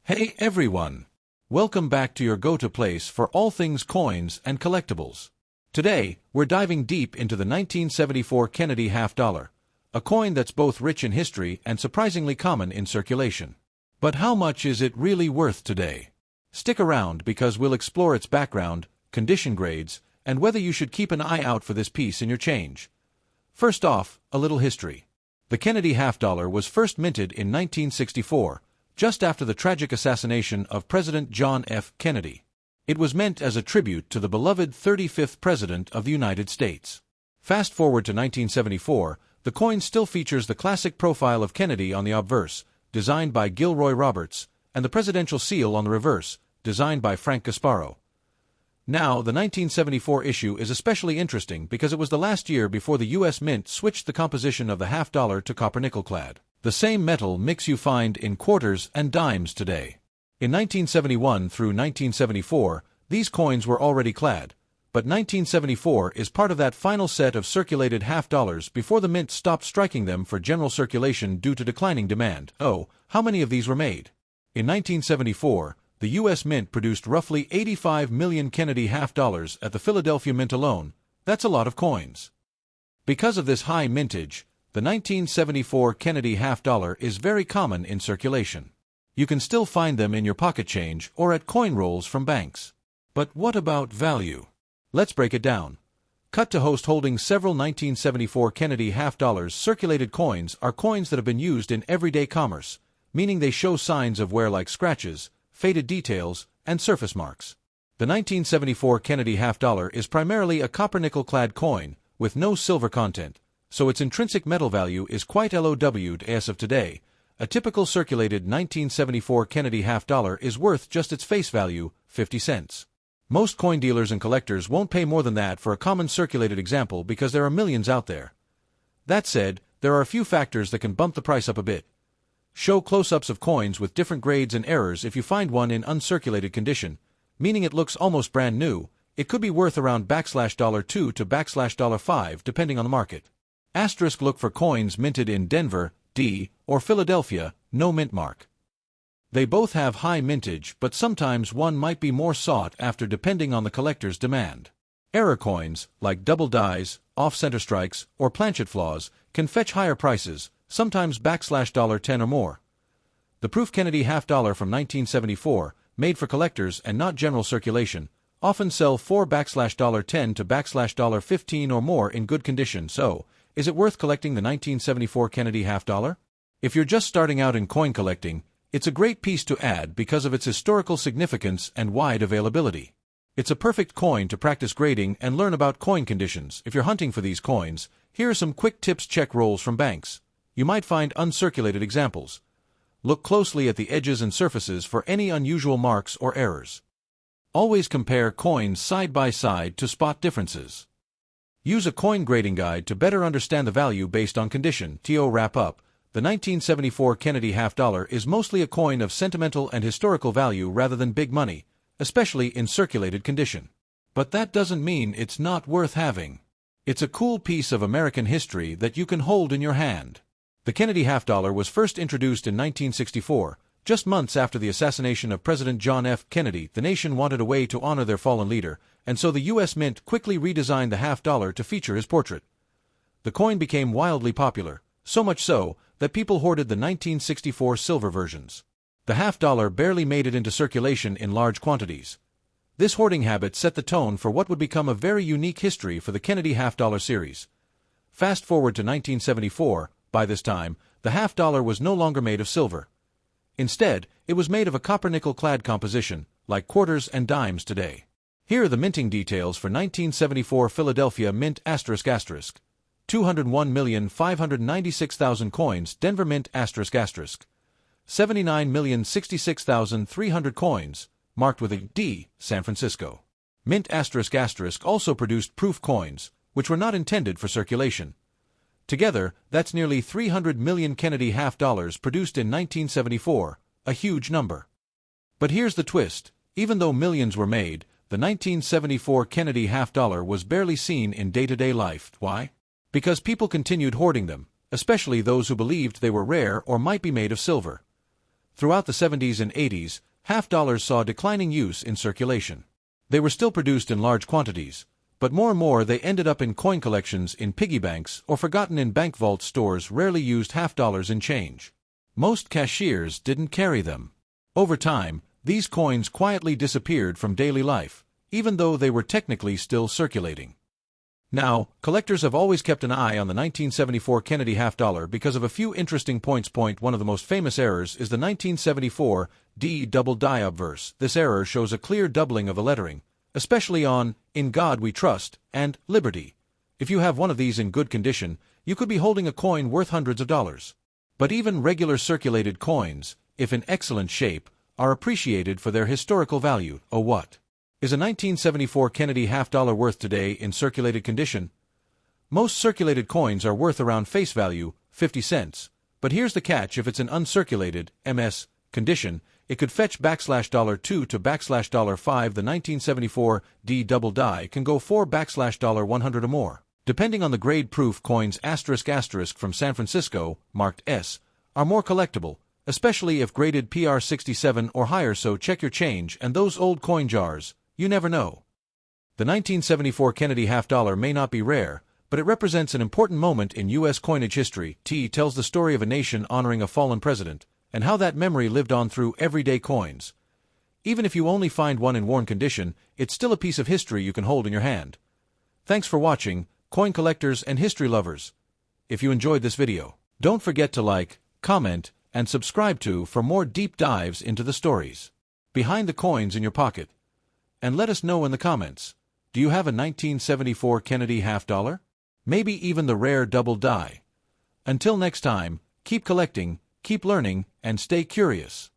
Hey everyone! Welcome back to your go-to place for all things coins and collectibles. Today, we're diving deep into the 1974 Kennedy half-dollar, a coin that's both rich in history and surprisingly common in circulation. But how much is it really worth today? Stick around because we'll explore its background, condition grades, and whether you should keep an eye out for this piece in your change. First off, a little history. The Kennedy half-dollar was first minted in 1964, just after the tragic assassination of President John F. Kennedy. It was meant as a tribute to the beloved 35th President of the United States. Fast forward to 1974, the coin still features the classic profile of Kennedy on the obverse, designed by Gilroy Roberts, and the presidential seal on the reverse, designed by Frank Gasparo. Now, the 1974 issue is especially interesting because it was the last year before the U.S. Mint switched the composition of the half-dollar to copper-nickel clad, the same metal mix you find in quarters and dimes today. In 1971 through 1974, these coins were already clad, but 1974 is part of that final set of circulated half-dollars before the Mint stopped striking them for general circulation due to declining demand. Oh, how many of these were made? In 1974, the U.S. Mint produced roughly 85 million Kennedy half-dollars at the Philadelphia Mint alone. That's a lot of coins. Because of this high mintage, the 1974 Kennedy half-dollar is very common in circulation. You can still find them in your pocket change or at coin rolls from banks. But what about value? Let's break it down. Cut to host holding several 1974 Kennedy half-dollars circulated coins are coins that have been used in everyday commerce, meaning they show signs of wear like scratches, faded details, and surface marks. The 1974 Kennedy half-dollar is primarily a copper-nickel-clad coin, with no silver content, so its intrinsic metal value is quite low as of today. A typical circulated 1974 Kennedy half-dollar is worth just its face value, 50 cents. Most coin dealers and collectors won't pay more than that for a common circulated example because there are millions out there. That said, there are a few factors that can bump the price up a bit. Show close-ups of coins with different grades and errors if you find one in uncirculated condition, meaning it looks almost brand new. It could be worth around $2 to $5 depending on the market. Asterisk look for coins minted in Denver, D, or Philadelphia, no mint mark. They both have high mintage, but sometimes one might be more sought after depending on the collector's demand. Error coins, like double dies, off-center strikes, or planchet flaws, can fetch higher prices, sometimes $10 or more. The proof Kennedy half-dollar from 1974, made for collectors and not general circulation, often sell for $10 to $15 or more in good condition. So, is it worth collecting the 1974 Kennedy half-dollar? If you're just starting out in coin collecting, it's a great piece to add because of its historical significance and wide availability. It's a perfect coin to practice grading and learn about coin conditions. If you're hunting for these coins, here are some quick tips. Check rolls from banks. You might find uncirculated examples. Look closely at the edges and surfaces for any unusual marks or errors. Always compare coins side by side to spot differences. Use a coin grading guide to better understand the value based on condition. To wrap up, the 1974 Kennedy half-dollar is mostly a coin of sentimental and historical value rather than big money, especially in circulated condition. But that doesn't mean it's not worth having. It's a cool piece of American history that you can hold in your hand. The Kennedy half-dollar was first introduced in 1964, just months after the assassination of President John F. Kennedy. The nation wanted a way to honor their fallen leader, and so the U.S. Mint quickly redesigned the half-dollar to feature his portrait. The coin became wildly popular, so much so that people hoarded the 1964 silver versions. The half-dollar barely made it into circulation in large quantities. This hoarding habit set the tone for what would become a very unique history for the Kennedy half-dollar series. Fast forward to 1974, by this time, the half-dollar was no longer made of silver. Instead, it was made of a copper-nickel-clad composition, like quarters and dimes today. Here are the minting details for 1974 Philadelphia Mint ***. 201,596,000 coins Denver Mint ***. 79,066,300 coins, marked with a D, San Francisco. Mint ***. Also produced proof coins, which were not intended for circulation. Together, that's nearly 300 million Kennedy half-dollars produced in 1974, a huge number. But here's the twist. Even though millions were made, the 1974 Kennedy half-dollar was barely seen in day-to-day life. Why? Because people continued hoarding them, especially those who believed they were rare or might be made of silver. Throughout the 70s and 80s, half dollars saw declining use in circulation. They were still produced in large quantities, but more and more they ended up in coin collections in piggy banks or forgotten in bank vault stores rarely used half dollars in change. Most cashiers didn't carry them. Over time, these coins quietly disappeared from daily life, even though they were technically still circulating. Now, collectors have always kept an eye on the 1974 Kennedy half dollar because of a few interesting points. One of the most famous errors is the 1974 D double die obverse. This error shows a clear doubling of the lettering, especially on "In God We Trust" and "Liberty." If you have one of these in good condition, you could be holding a coin worth hundreds of dollars. But even regular circulated coins, if in excellent shape, are appreciated for their historical value. Oh, what is a 1974 Kennedy half dollar worth today in circulated condition? Most circulated coins are worth around face value, 50 cents. But here's the catch: if it's in uncirculated, MS, condition, it could fetch $2 to $5. The 1974 D double die can go for $100 or more. Depending on the grade, proof coins *** from San Francisco, marked S, are more collectible, especially if graded PR 67 or higher, so check your change and those old coin jars. You never know. The 1974 Kennedy half dollar may not be rare, but it represents an important moment in U.S. coinage history. It tells the story of a nation honoring a fallen president, and how that memory lived on through everyday coins. Even if you only find one in worn condition, it's still a piece of history you can hold in your hand. Thanks for watching, coin collectors and history lovers. If you enjoyed this video, don't forget to like, comment, and subscribe for more deep dives into the stories behind the coins in your pocket. And let us know in the comments, do you have a 1974 Kennedy half dollar? Maybe even the rare double die. Until next time, keep collecting, keep learning, and stay curious.